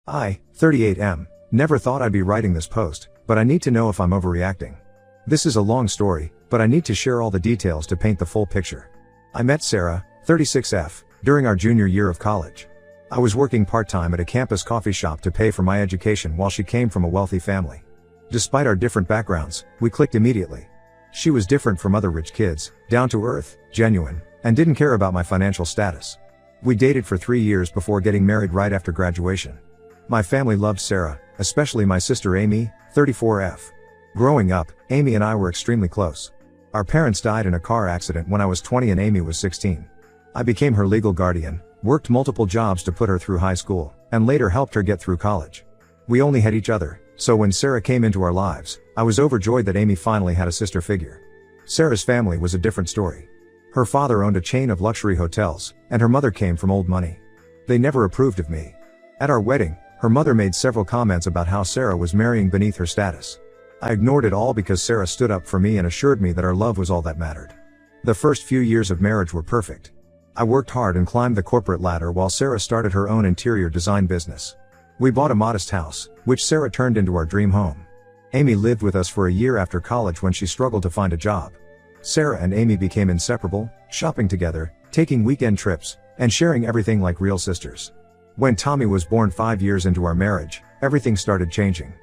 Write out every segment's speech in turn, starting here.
I, 38M, never thought I'd be writing this post, but I need to know if I'm overreacting. This is a long story, but I need to share all the details to paint the full picture. I met Sarah, 36F, during our junior year of college. I was working part-time at a campus coffee shop to pay for my education while she came from a wealthy family. Despite our different backgrounds, we clicked immediately. She was different from other rich kids, down to earth, genuine, and didn't care about my financial status. We dated for 3 years before getting married right after graduation. My family loved Sarah, especially my sister Amy, 34F. Growing up, Amy and I were extremely close. Our parents died in a car accident when I was 20 and Amy was 16. I became her legal guardian, worked multiple jobs to put her through high school, and later helped her get through college. We only had each other, so when Sarah came into our lives, I was overjoyed that Amy finally had a sister figure. Sarah's family was a different story. Her father owned a chain of luxury hotels, and her mother came from old money. They never approved of me. At our wedding, her mother made several comments about how Sarah was marrying beneath her status. I ignored it all because Sarah stood up for me and assured me that our love was all that mattered. The first few years of marriage were perfect. I worked hard and climbed the corporate ladder while Sarah started her own interior design business. We bought a modest house, which Sarah turned into our dream home. Amy lived with us for a year after college when she struggled to find a job. Sarah and Amy became inseparable, shopping together, taking weekend trips, and sharing everything like real sisters. When Tommy was born 5 years into our marriage, everything started changing.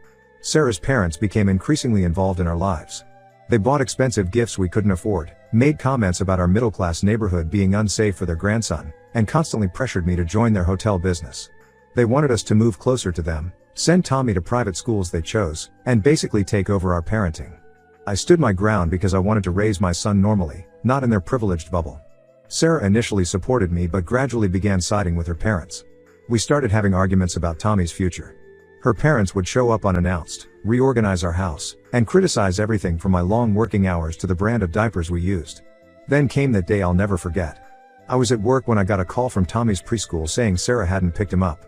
Sarah's parents became increasingly involved in our lives. They bought expensive gifts we couldn't afford, made comments about our middle-class neighborhood being unsafe for their grandson, and constantly pressured me to join their hotel business. They wanted us to move closer to them, send Tommy to private schools they chose, and basically take over our parenting. I stood my ground because I wanted to raise my son normally, not in their privileged bubble. Sarah initially supported me but gradually began siding with her parents. We started having arguments about Tommy's future. Her parents would show up unannounced, reorganize our house, and criticize everything from my long working hours to the brand of diapers we used. Then came that day I'll never forget. I was at work when I got a call from Tommy's preschool saying Sarah hadn't picked him up.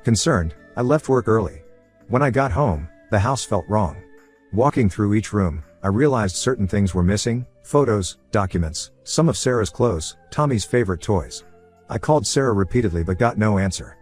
Concerned, I left work early. When I got home, the house felt wrong. Walking through each room, I realized certain things were missing: photos, documents, some of Sarah's clothes, Tommy's favorite toys. I called Sarah repeatedly but got no answer.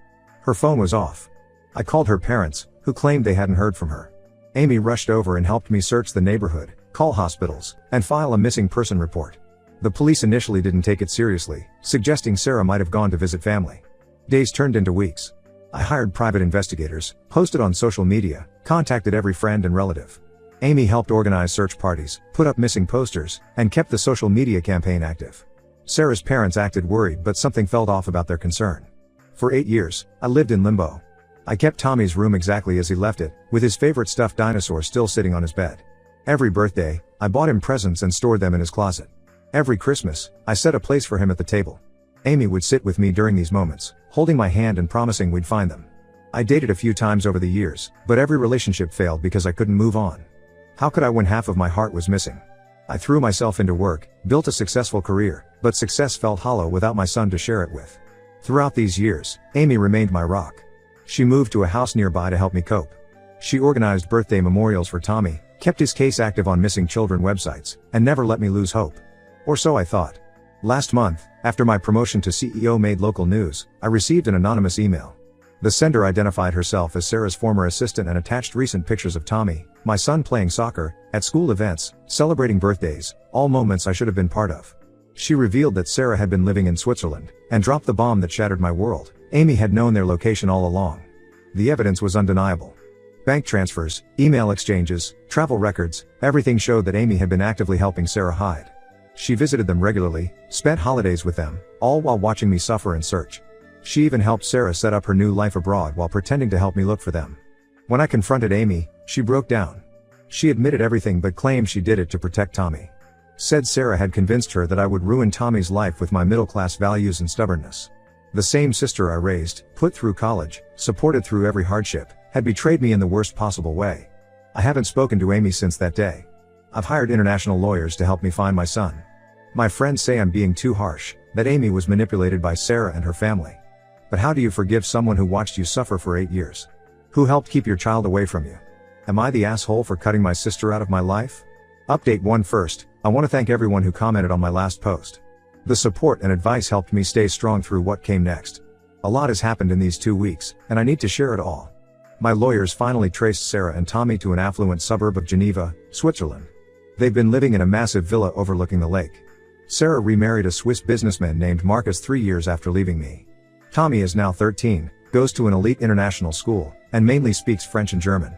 Her phone was off. I called her parents, who claimed they hadn't heard from her. Amy rushed over and helped me search the neighborhood, call hospitals, and file a missing person report. The police initially didn't take it seriously, suggesting Sarah might have gone to visit family. Days turned into weeks. I hired private investigators, posted on social media, contacted every friend and relative. Amy helped organize search parties, put up missing posters, and kept the social media campaign active. Sarah's parents acted worried but something felt off about their concern. For 8 years, I lived in limbo. I kept Tommy's room exactly as he left it, with his favorite stuffed dinosaur still sitting on his bed. Every birthday, I bought him presents and stored them in his closet. Every Christmas, I set a place for him at the table. Amy would sit with me during these moments, holding my hand and promising we'd find them. I dated a few times over the years, but every relationship failed because I couldn't move on. How could I when half of my heart was missing? I threw myself into work, built a successful career, but success felt hollow without my son to share it with. Throughout these years, Amy remained my rock. She moved to a house nearby to help me cope. She organized birthday memorials for Tommy, kept his case active on missing children websites, and never let me lose hope. Or so I thought. Last month, after my promotion to CEO made local news, I received an anonymous email. The sender identified herself as Sarah's former assistant and attached recent pictures of Tommy, my son, playing soccer, at school events, celebrating birthdays, all moments I should have been part of. She revealed that Sarah had been living in Switzerland, and dropped the bomb that shattered my world. Amy had known their location all along. The evidence was undeniable. Bank transfers, email exchanges, travel records, everything showed that Amy had been actively helping Sarah hide. She visited them regularly, spent holidays with them, all while watching me suffer and search. She even helped Sarah set up her new life abroad while pretending to help me look for them. When I confronted Amy, she broke down. She admitted everything but claimed she did it to protect Tommy. Said Sarah had convinced her that I would ruin Tommy's life with my middle-class values and stubbornness. The same sister I raised, put through college, supported through every hardship, had betrayed me in the worst possible way. I haven't spoken to Amy since that day. I've hired international lawyers to help me find my son. My friends say I'm being too harsh, that Amy was manipulated by Sarah and her family. But how do you forgive someone who watched you suffer for 8 years? Who helped keep your child away from you? Am I the asshole for cutting my sister out of my life? Update 1 first, I want to thank everyone who commented on my last post. The support and advice helped me stay strong through what came next. A lot has happened in these 2 weeks, and I need to share it all. My lawyers finally traced Sarah and Tommy to an affluent suburb of Geneva, Switzerland. They've been living in a massive villa overlooking the lake. Sarah remarried a Swiss businessman named Marcus 3 years after leaving me. Tommy is now 13, goes to an elite international school, and mainly speaks French and German.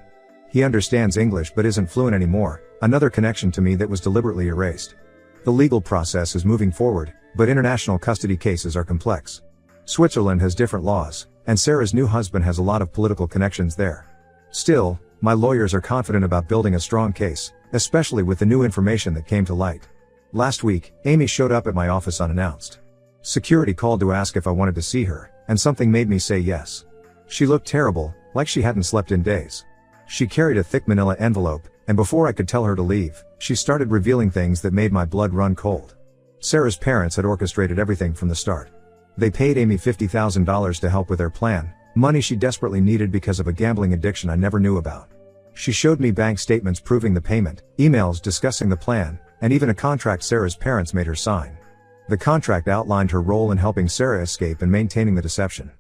He understands English but isn't fluent anymore, another connection to me that was deliberately erased. The legal process is moving forward, but international custody cases are complex. Switzerland has different laws, and Sarah's new husband has a lot of political connections there. Still, my lawyers are confident about building a strong case, especially with the new information that came to light. Last week, Amy showed up at my office unannounced. Security called to ask if I wanted to see her, and something made me say yes. She looked terrible, like she hadn't slept in days. She carried a thick manila envelope, and before I could tell her to leave, she started revealing things that made my blood run cold. Sarah's parents had orchestrated everything from the start. They paid Amy $50,000 to help with their plan, money she desperately needed because of a gambling addiction I never knew about. She showed me bank statements proving the payment, emails discussing the plan, and even a contract Sarah's parents made her sign. The contract outlined her role in helping Sarah escape and maintaining the deception.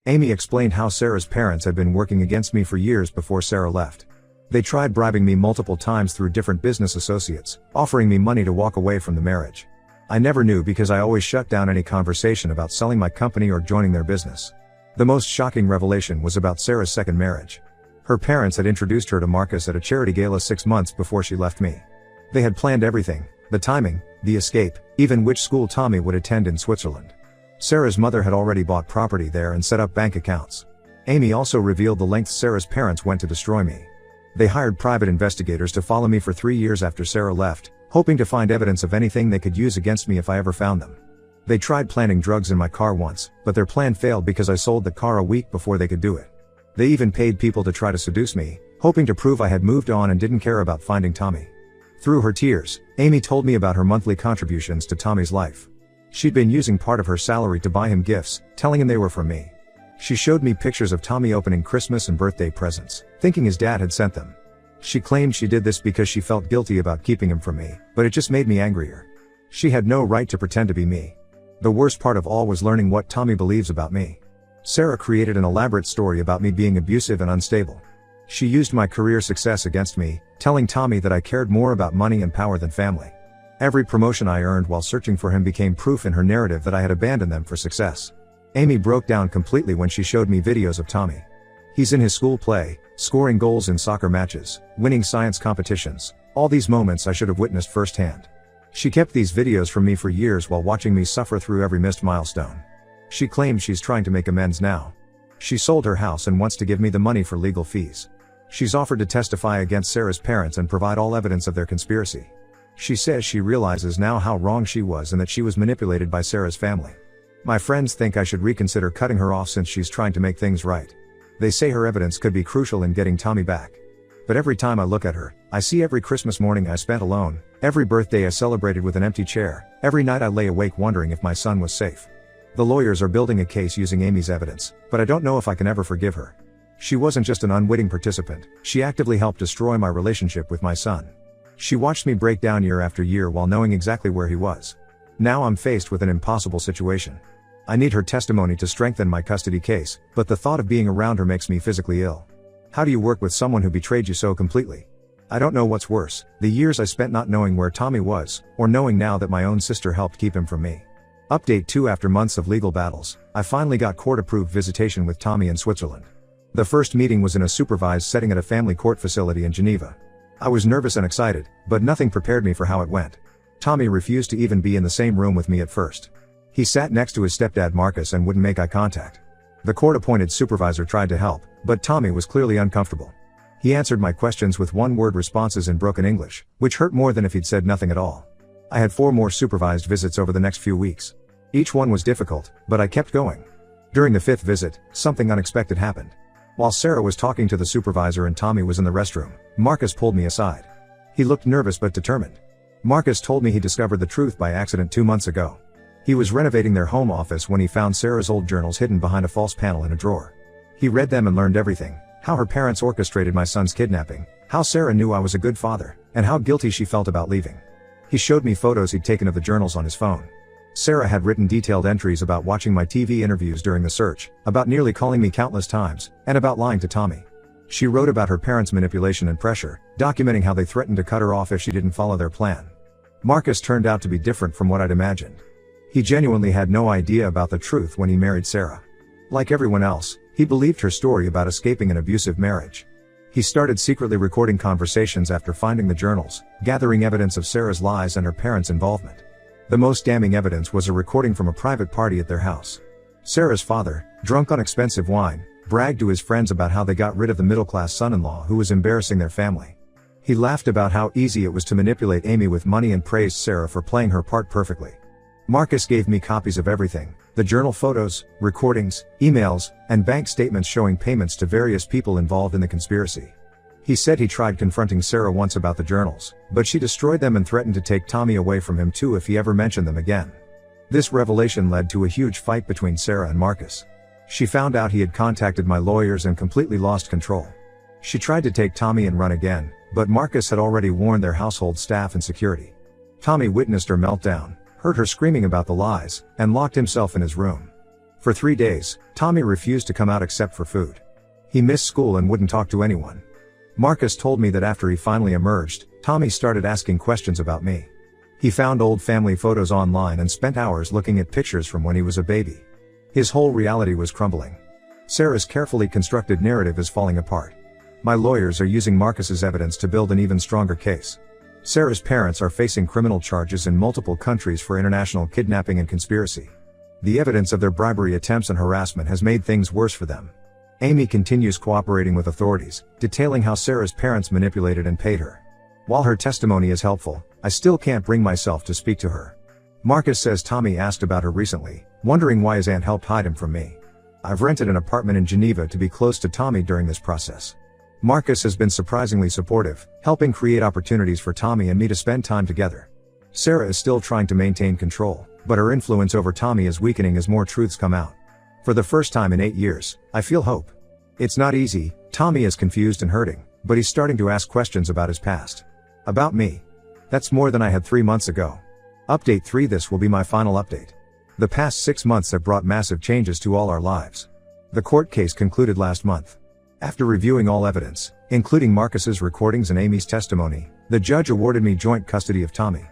Amy explained how Sarah's parents had been working against me for years before Sarah left. They tried bribing me multiple times through different business associates, offering me money to walk away from the marriage. I never knew because I always shut down any conversation about selling my company or joining their business. The most shocking revelation was about Sarah's second marriage. Her parents had introduced her to Marcus at a charity gala 6 months before she left me. They had planned everything, the timing, the escape, even which school Tommy would attend in Switzerland. Sarah's mother had already bought property there and set up bank accounts. Amy also revealed the lengths Sarah's parents went to destroy me. They hired private investigators to follow me for 3 years after Sarah left, hoping to find evidence of anything they could use against me if I ever found them. They tried planting drugs in my car once, but their plan failed because I sold the car a week before they could do it. They even paid people to try to seduce me, hoping to prove I had moved on and didn't care about finding Tommy. Through her tears, Amy told me about her monthly contributions to Tommy's life. She'd been using part of her salary to buy him gifts, telling him they were from me. She showed me pictures of Tommy opening Christmas and birthday presents, thinking his dad had sent them. She claimed she did this because she felt guilty about keeping him from me, but it just made me angrier. She had no right to pretend to be me. The worst part of all was learning what Tommy believes about me. Sarah created an elaborate story about me being abusive and unstable. She used my career success against me, telling Tommy that I cared more about money and power than family. Every promotion I earned while searching for him became proof in her narrative that I had abandoned them for success. Amy broke down completely when she showed me videos of Tommy. He's in his school play, scoring goals in soccer matches, winning science competitions, all these moments I should have witnessed firsthand. She kept these videos from me for years while watching me suffer through every missed milestone. She claims she's trying to make amends now. She sold her house and wants to give me the money for legal fees. She's offered to testify against Sarah's parents and provide all evidence of their conspiracy. She says she realizes now how wrong she was and that she was manipulated by Sarah's family. My friends think I should reconsider cutting her off since she's trying to make things right. They say her evidence could be crucial in getting Tommy back. But every time I look at her, I see every Christmas morning I spent alone, every birthday I celebrated with an empty chair, every night I lay awake wondering if my son was safe. The lawyers are building a case using Amy's evidence, but I don't know if I can ever forgive her. She wasn't just an unwitting participant, she actively helped destroy my relationship with my son. She watched me break down year after year while knowing exactly where he was. Now I'm faced with an impossible situation. I need her testimony to strengthen my custody case, but the thought of being around her makes me physically ill. How do you work with someone who betrayed you so completely? I don't know what's worse, the years I spent not knowing where Tommy was, or knowing now that my own sister helped keep him from me. Update 2: After months of legal battles, I finally got court-approved visitation with Tommy in Switzerland. The first meeting was in a supervised setting at a family court facility in Geneva. I was nervous and excited, but nothing prepared me for how it went. Tommy refused to even be in the same room with me at first. He sat next to his stepdad Marcus and wouldn't make eye contact. The court-appointed supervisor tried to help, but Tommy was clearly uncomfortable. He answered my questions with one-word responses in broken English, which hurt more than if he'd said nothing at all. I had 4 more supervised visits over the next few weeks. Each one was difficult, but I kept going. During the 5th visit, something unexpected happened. While Sarah was talking to the supervisor and Tommy was in the restroom, Marcus pulled me aside. He looked nervous but determined. Marcus told me he discovered the truth by accident 2 months ago. He was renovating their home office when he found Sarah's old journals hidden behind a false panel in a drawer. He read them and learned everything: how her parents orchestrated my son's kidnapping, how Sarah knew I was a good father, and how guilty she felt about leaving. He showed me photos he'd taken of the journals on his phone. Sarah had written detailed entries about watching my TV interviews during the search, about nearly calling me countless times, and about lying to Tommy. She wrote about her parents' manipulation and pressure, documenting how they threatened to cut her off if she didn't follow their plan. Marcus turned out to be different from what I'd imagined. He genuinely had no idea about the truth when he married Sarah. Like everyone else, he believed her story about escaping an abusive marriage. He started secretly recording conversations after finding the journals, gathering evidence of Sarah's lies and her parents' involvement. The most damning evidence was a recording from a private party at their house. Sarah's father, drunk on expensive wine, bragged to his friends about how they got rid of the middle-class son-in-law who was embarrassing their family. He laughed about how easy it was to manipulate Amy with money and praised Sarah for playing her part perfectly. Marcus gave me copies of everything: the journal photos, recordings, emails, and bank statements showing payments to various people involved in the conspiracy. He said he tried confronting Sarah once about the journals, but she destroyed them and threatened to take Tommy away from him too if he ever mentioned them again. This revelation led to a huge fight between Sarah and Marcus. She found out he had contacted my lawyers and completely lost control. She tried to take Tommy and run again, but Marcus had already warned their household staff and security. Tommy witnessed her meltdown, heard her screaming about the lies, and locked himself in his room. For 3 days, Tommy refused to come out except for food. He missed school and wouldn't talk to anyone. Marcus told me that after he finally emerged, Tommy started asking questions about me. He found old family photos online and spent hours looking at pictures from when he was a baby. His whole reality was crumbling. Sarah's carefully constructed narrative is falling apart. My lawyers are using Marcus's evidence to build an even stronger case. Sarah's parents are facing criminal charges in multiple countries for international kidnapping and conspiracy. The evidence of their bribery attempts and harassment has made things worse for them. Amy continues cooperating with authorities, detailing how Sarah's parents manipulated and paid her. While her testimony is helpful, I still can't bring myself to speak to her. Marcus says Tommy asked about her recently, wondering why his aunt helped hide him from me. I've rented an apartment in Geneva to be close to Tommy during this process. Marcus has been surprisingly supportive, helping create opportunities for Tommy and me to spend time together. Sarah is still trying to maintain control, but her influence over Tommy is weakening as more truths come out. For the first time in 8 years, I feel hope. It's not easy. Tommy is confused and hurting, but he's starting to ask questions about his past. About me. That's more than I had 3 months ago. Update 3. This will be my final update. The past 6 months have brought massive changes to all our lives. The court case concluded last month. After reviewing all evidence, including Marcus's recordings and Amy's testimony, the judge awarded me joint custody of Tommy.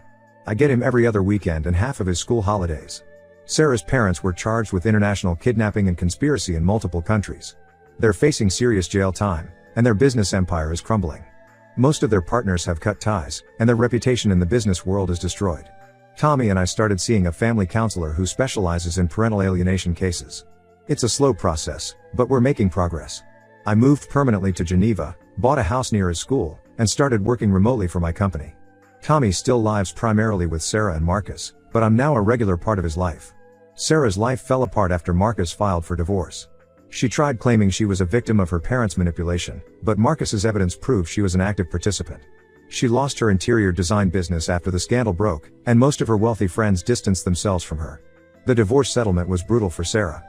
I get him every other weekend and half of his school holidays. Sarah's parents were charged with international kidnapping and conspiracy in multiple countries. They're facing serious jail time, and their business empire is crumbling. Most of their partners have cut ties, and their reputation in the business world is destroyed. Tommy and I started seeing a family counselor who specializes in parental alienation cases. It's a slow process, but we're making progress. I moved permanently to Geneva, bought a house near his school, and started working remotely for my company. Tommy still lives primarily with Sarah and Marcus, but I'm now a regular part of his life. Sarah's life fell apart after Marcus filed for divorce. She tried claiming she was a victim of her parents' manipulation, but Marcus's evidence proved she was an active participant. She lost her interior design business after the scandal broke, and most of her wealthy friends distanced themselves from her. The divorce settlement was brutal for Sarah.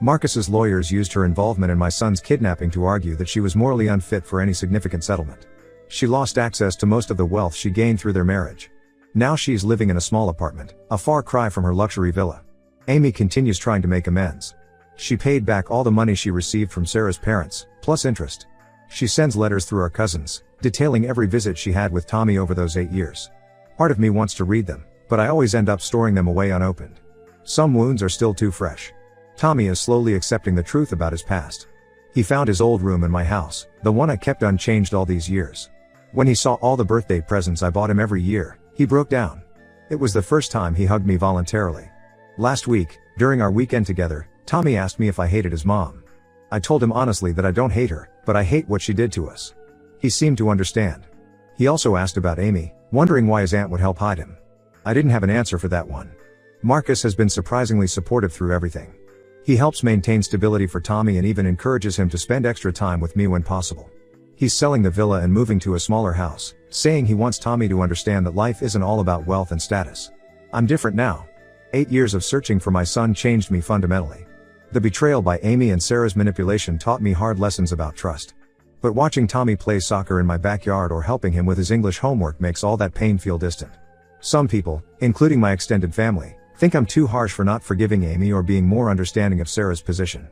Marcus's lawyers used her involvement in my son's kidnapping to argue that she was morally unfit for any significant settlement. She lost access to most of the wealth she gained through their marriage. Now she's living in a small apartment, a far cry from her luxury villa. Amy continues trying to make amends. She paid back all the money she received from Sarah's parents, plus interest. She sends letters through our cousins, detailing every visit she had with Tommy over those 8 years. Part of me wants to read them, but I always end up storing them away unopened. Some wounds are still too fresh. Tommy is slowly accepting the truth about his past. He found his old room in my house, the one I kept unchanged all these years. When he saw all the birthday presents I bought him every year, he broke down. It was the first time he hugged me voluntarily. Last week, during our weekend together, Tommy asked me if I hated his mom. I told him honestly that I don't hate her, but I hate what she did to us. He seemed to understand. He also asked about Amy, wondering why his aunt would help hide him. I didn't have an answer for that one. Marcus has been surprisingly supportive through everything. He helps maintain stability for Tommy and even encourages him to spend extra time with me when possible. He's selling the villa and moving to a smaller house, saying he wants Tommy to understand that life isn't all about wealth and status. I'm different now. 8 years of searching for my son changed me fundamentally. The betrayal by Amy and Sarah's manipulation taught me hard lessons about trust. But watching Tommy play soccer in my backyard or helping him with his English homework makes all that pain feel distant. Some people, including my extended family, think I'm too harsh for not forgiving Amy or being more understanding of Sarah's position.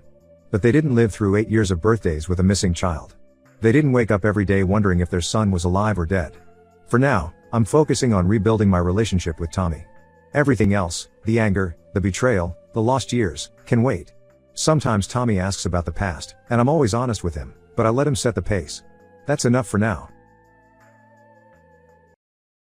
But they didn't live through 8 years of birthdays with a missing child. They didn't wake up every day wondering if their son was alive or dead. For now, I'm focusing on rebuilding my relationship with Tommy. Everything else, the anger, the betrayal, the lost years, can wait. Sometimes Tommy asks about the past, and I'm always honest with him, but I let him set the pace. That's enough for now.